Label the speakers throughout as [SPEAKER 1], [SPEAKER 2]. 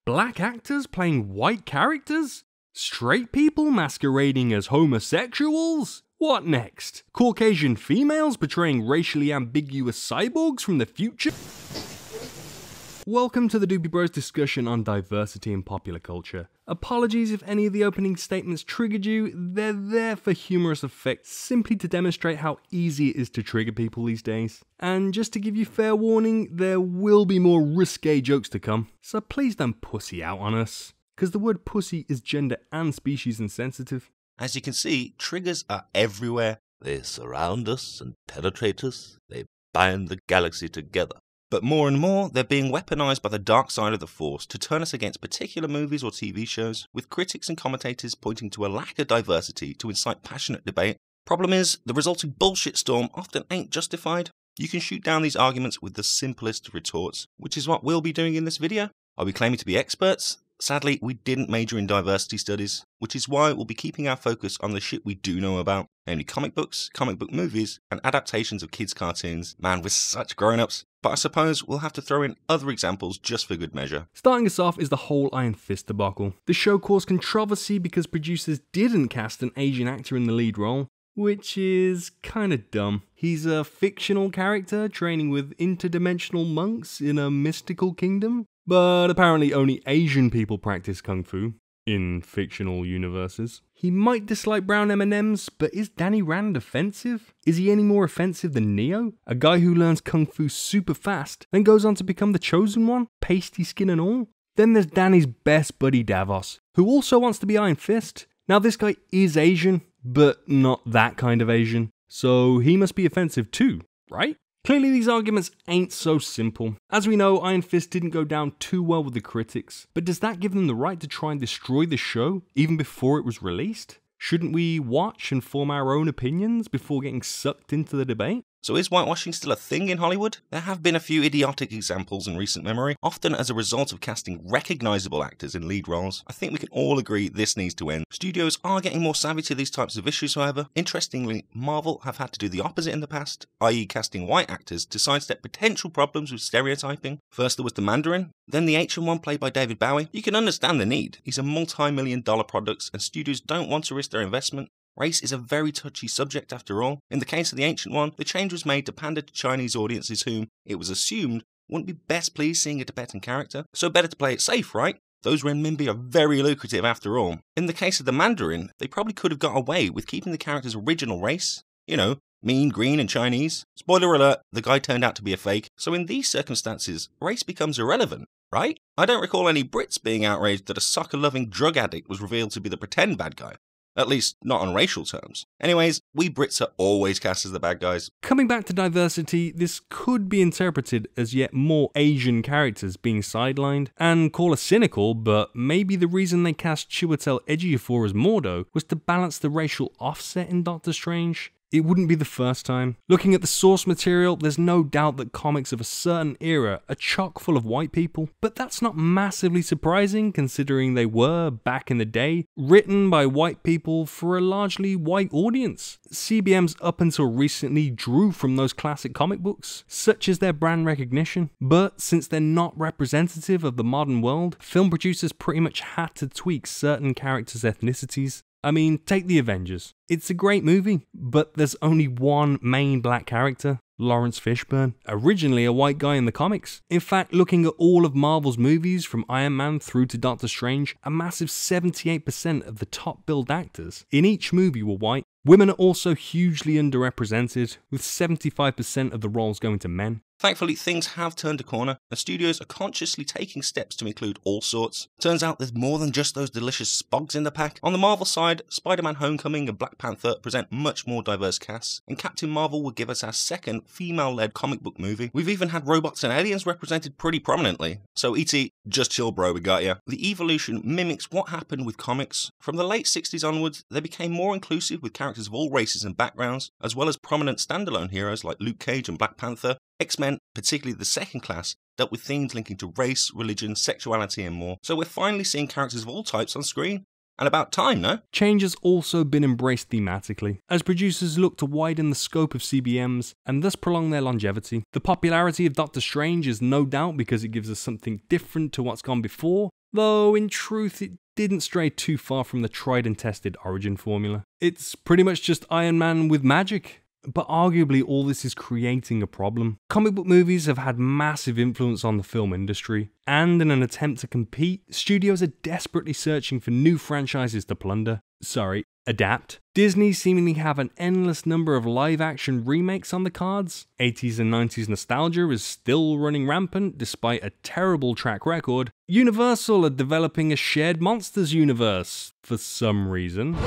[SPEAKER 1] Black actors playing white characters? Straight people masquerading as homosexuals? What next? Caucasian females portraying racially ambiguous cyborgs from the future? Welcome to the Doopie Bros discussion on diversity in popular culture. Apologies if any of the opening statements triggered you, they're there for humorous effect, simply to demonstrate how easy it is to trigger people these days. And just to give you fair warning, there will be more risque jokes to come, so please don't pussy out on us, because the word pussy is gender and species insensitive.
[SPEAKER 2] As you can see, triggers are everywhere. They surround us and penetrate us. They bind the galaxy together. But more and more, they're being weaponized by the dark side of the Force to turn us against particular movies or TV shows, with critics and commentators pointing to a lack of diversity to incite passionate debate. Problem is, the resulting bullshit storm often ain't justified. You can shoot down these arguments with the simplest of retorts, which is what we'll be doing in this video. Are we claiming to be experts? Sadly, we didn't major in diversity studies, which is why we'll be keeping our focus on the shit we do know about, namely comic books, comic book movies, and adaptations of kids' cartoons. Man, we're such grown-ups. But I suppose we'll have to throw in other examples just for good measure.
[SPEAKER 1] Starting us off is the whole Iron Fist debacle. The show caused controversy because producers didn't cast an Asian actor in the lead role, which is kinda dumb. He's a fictional character training with interdimensional monks in a mystical kingdom, but apparently only Asian people practice kung fu in fictional universes. He might dislike brown M&Ms, but is Danny Rand offensive? Is he any more offensive than Neo? A guy who learns kung fu super fast, then goes on to become the chosen one, pasty skin and all? Then there's Danny's best buddy Davos, who also wants to be Iron Fist. Now this guy is Asian, but not that kind of Asian, so he must be offensive too, right? Clearly these arguments ain't so simple. As we know, Iron Fist didn't go down too well with the critics, but does that give them the right to try and destroy the show even before it was released? Shouldn't we watch and form our own opinions before getting sucked into the debate?
[SPEAKER 2] So is whitewashing still a thing in Hollywood? There have been a few idiotic examples in recent memory, often as a result of casting recognisable actors in lead roles. I think we can all agree this needs to end. Studios are getting more savvy to these types of issues, however. Interestingly, Marvel have had to do the opposite in the past, i.e. casting white actors to sidestep potential problems with stereotyping. First there was the Mandarin, then the Ancient One played by David Bowie. You can understand the need. He's a multi-million-dollar product and studios don't want to risk their investment. Race is a very touchy subject after all. In the case of the Ancient One, the change was made to pander to Chinese audiences whom, it was assumed, wouldn't be best pleased seeing a Tibetan character, so better to play it safe, right? Those renminbi are very lucrative after all. In the case of the Mandarin, they probably could have got away with keeping the character's original race. You know, mean, green and Chinese. Spoiler alert, the guy turned out to be a fake. So in these circumstances, race becomes irrelevant, right? I don't recall any Brits being outraged that a soccer-loving drug addict was revealed to be the pretend bad guy. At least, not on racial terms. Anyways, we Brits are always cast as the bad guys.
[SPEAKER 1] Coming back to diversity, this could be interpreted as yet more Asian characters being sidelined, and call us cynical, but maybe the reason they cast Chiwetel Ejiofor as Mordo was to balance the racial offset in Doctor Strange. It wouldn't be the first time. Looking at the source material, there's no doubt that comics of a certain era are chock full of white people, but that's not massively surprising considering they were, back in the day, written by white people for a largely white audience. CBMs up until recently drew from those classic comic books, such as their brand recognition, but since they're not representative of the modern world, film producers pretty much had to tweak certain characters' ethnicities. I mean, take the Avengers. It's a great movie, but there's only one main black character, Lawrence Fishburne, originally a white guy in the comics. In fact, looking at all of Marvel's movies from Iron Man through to Doctor Strange, a massive 78% of the top billed actors in each movie were white. Women are also hugely underrepresented, with 75% of the roles going to men.
[SPEAKER 2] Thankfully, things have turned a corner, and studios are consciously taking steps to include all sorts. Turns out there's more than just those delicious spogs in the pack. On the Marvel side, Spider-Man Homecoming and Black Panther present much more diverse casts, and Captain Marvel will give us our second female-led comic book movie. We've even had robots and aliens represented pretty prominently. So E.T., just chill bro, we got ya. The evolution mimics what happened with comics. From the late 60s onwards, they became more inclusive with characters of all races and backgrounds, as well as prominent standalone heroes like Luke Cage and Black Panther. X-Men, particularly the second class, dealt with themes linking to race, religion, sexuality and more. So we're finally seeing characters of all types on screen. And about time, no?
[SPEAKER 1] Change has also been embraced thematically, as producers look to widen the scope of CBMs and thus prolong their longevity. The popularity of Doctor Strange is no doubt because it gives us something different to what's gone before, though in truth it didn't stray too far from the tried and tested origin formula. It's pretty much just Iron Man with magic. But arguably all this is creating a problem. Comic book movies have had massive influence on the film industry, and in an attempt to compete, studios are desperately searching for new franchises to adapt. Disney seemingly have an endless number of live-action remakes on the cards. 80s and 90s nostalgia is still running rampant despite a terrible track record. Universal are developing a shared monsters universe for some reason.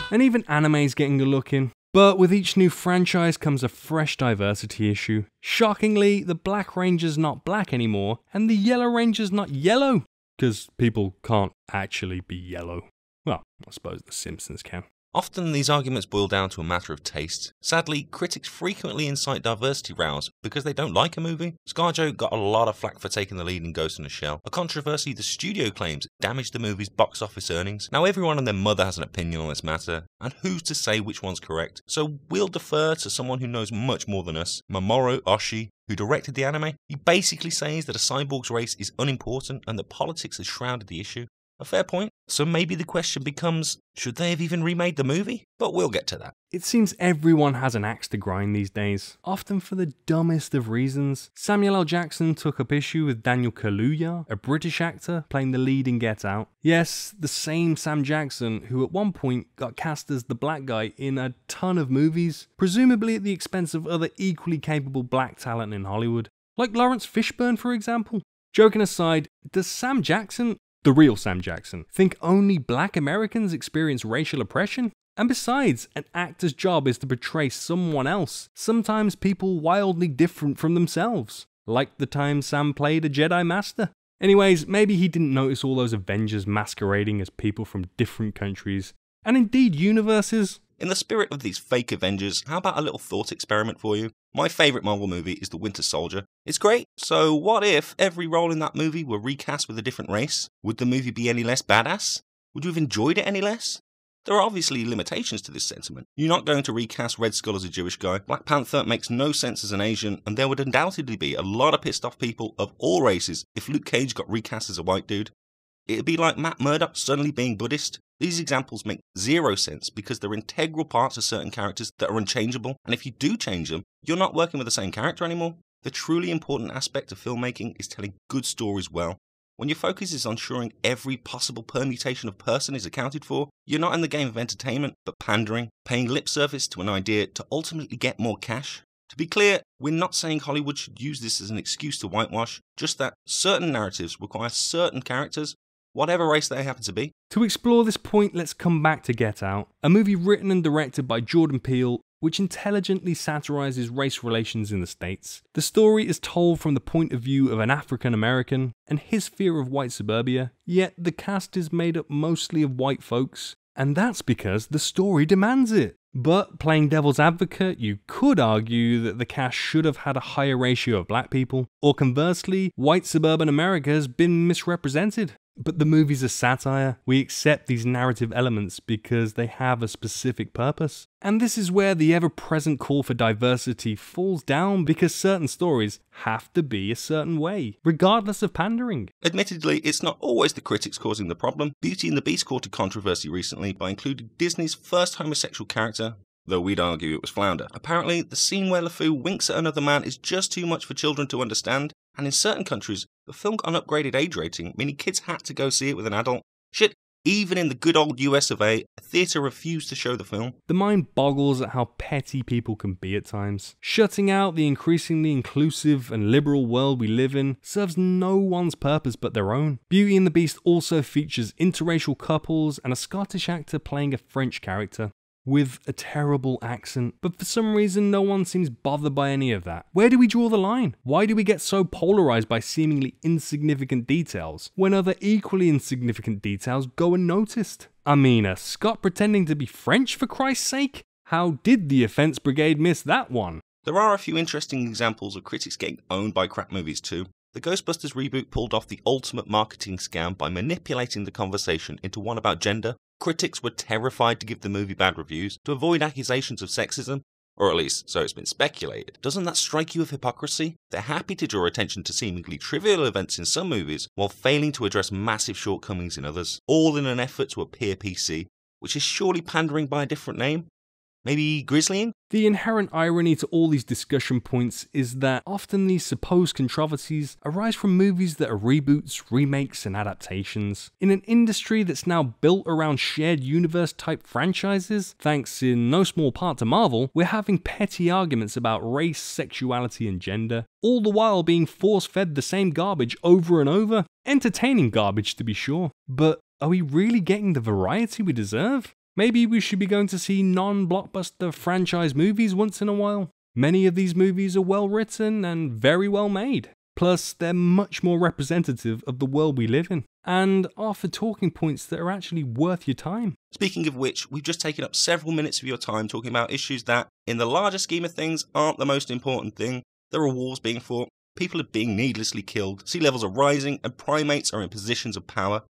[SPEAKER 1] And even anime's getting a look in. But with each new franchise comes a fresh diversity issue. Shockingly, the Black Ranger's not black anymore, and the Yellow Ranger's not yellow. Because people can't actually be yellow. Well, I suppose the Simpsons can.
[SPEAKER 2] Often these arguments boil down to a matter of taste. Sadly, critics frequently incite diversity rows because they don't like a movie. ScarJo got a lot of flack for taking the lead in Ghost in the Shell, a controversy the studio claims damaged the movie's box office earnings. Now everyone and their mother has an opinion on this matter, and who's to say which one's correct? So we'll defer to someone who knows much more than us, Mamoru Oshii, who directed the anime. He basically says that a cyborg's race is unimportant and that politics has shrouded the issue. A fair point. So maybe the question becomes, should they have even remade the movie? But we'll get to that.
[SPEAKER 1] It seems everyone has an axe to grind these days, often for the dumbest of reasons. Samuel L. Jackson took up issue with Daniel Kaluuya, a British actor playing the lead in Get Out. Yes, the same Sam Jackson who at one point got cast as the black guy in a ton of movies, presumably at the expense of other equally capable black talent in Hollywood. Like Lawrence Fishburne, for example. Joking aside, does Sam Jackson, the real Sam Jackson, think only black Americans experience racial oppression? And besides, an actor's job is to portray someone else, sometimes people wildly different from themselves, like the time Sam played a Jedi Master. Anyways, maybe he didn't notice all those Avengers masquerading as people from different countries, and indeed universes.
[SPEAKER 2] In the spirit of these fake Avengers, how about a little thought experiment for you? My favourite Marvel movie is The Winter Soldier. It's great, so what if every role in that movie were recast with a different race? Would the movie be any less badass? Would you have enjoyed it any less? There are obviously limitations to this sentiment. You're not going to recast Red Skull as a Jewish guy, Black Panther makes no sense as an Asian, and there would undoubtedly be a lot of pissed off people of all races if Luke Cage got recast as a white dude. It'd be like Matt Murdock suddenly being Buddhist. These examples make zero sense because they're integral parts of certain characters that are unchangeable, and if you do change them, you're not working with the same character anymore. The truly important aspect of filmmaking is telling good stories well. When your focus is on ensuring every possible permutation of person is accounted for, you're not in the game of entertainment, but pandering, paying lip service to an idea to ultimately get more cash. To be clear, we're not saying Hollywood should use this as an excuse to whitewash, just that certain narratives require certain characters, whatever race they happen to be.
[SPEAKER 1] To explore this point, let's come back to Get Out, a movie written and directed by Jordan Peele, which intelligently satirizes race relations in the States. The story is told from the point of view of an African American and his fear of white suburbia, yet the cast is made up mostly of white folks, and that's because the story demands it. But playing devil's advocate, you could argue that the cast should have had a higher ratio of black people, or conversely, white suburban America has been misrepresented. But the movie's a satire. We accept these narrative elements because they have a specific purpose. And this is where the ever-present call for diversity falls down because certain stories have to be a certain way, regardless of pandering.
[SPEAKER 2] Admittedly, it's not always the critics causing the problem. Beauty and the Beast caught a controversy recently by including Disney's first homosexual character, though we'd argue it was Flounder. Apparently, the scene where LeFou winks at another man is just too much for children to understand, and in certain countries, the film got an upgraded age rating, meaning kids had to go see it with an adult. Shit, even in the good old US of A theatre refused to show the film.
[SPEAKER 1] The mind boggles at how petty people can be at times. Shutting out the increasingly inclusive and liberal world we live in serves no one's purpose but their own. Beauty and the Beast also features interracial couples and a Scottish actor playing a French character with a terrible accent, but for some reason no one seems bothered by any of that. Where do we draw the line? Why do we get so polarized by seemingly insignificant details, when other equally insignificant details go unnoticed? I mean, a Scot pretending to be French for Christ's sake? How did the Offence Brigade miss that one?
[SPEAKER 2] There are a few interesting examples of critics getting owned by crap movies too. The Ghostbusters reboot pulled off the ultimate marketing scam by manipulating the conversation into one about gender. Critics were terrified to give the movie bad reviews to avoid accusations of sexism. Or at least, so it's been speculated. Doesn't that strike you of hypocrisy? They're happy to draw attention to seemingly trivial events in some movies, while failing to address massive shortcomings in others, all in an effort to appear PC, which is surely pandering by a different name? Maybe grizzlying?
[SPEAKER 1] The inherent irony to all these discussion points is that often these supposed controversies arise from movies that are reboots, remakes, and adaptations. In an industry that's now built around shared universe type franchises, thanks in no small part to Marvel, we're having petty arguments about race, sexuality, and gender, all the while being force-fed the same garbage over and over. Entertaining garbage to be sure, but are we really getting the variety we deserve? Maybe we should be going to see non-blockbuster franchise movies once in a while. Many of these movies are well written and very well made. Plus, they're much more representative of the world we live in, and offer talking points that are actually worth your time.
[SPEAKER 2] Speaking of which, we've just taken up several minutes of your time talking about issues that, in the larger scheme of things, aren't the most important thing. There are wars being fought, people are being needlessly killed, sea levels are rising, and primates are in positions of power.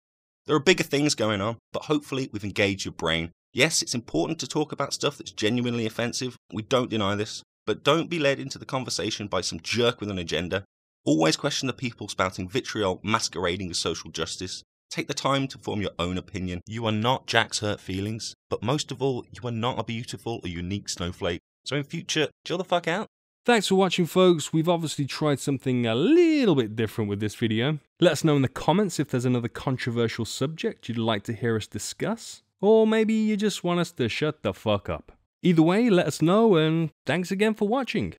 [SPEAKER 2] There are bigger things going on, but hopefully we've engaged your brain. Yes, it's important to talk about stuff that's genuinely offensive, we don't deny this, but don't be led into the conversation by some jerk with an agenda. Always question the people spouting vitriol masquerading as social justice. Take the time to form your own opinion. You are not Jack's hurt feelings, but most of all, you are not a beautiful or unique snowflake. So in future, chill the fuck out.
[SPEAKER 1] Thanks for watching, folks. We've obviously tried something a little bit different with this video. Let us know in the comments if there's another controversial subject you'd like to hear us discuss. Or maybe you just want us to shut the fuck up. Either way, let us know, and thanks again for watching.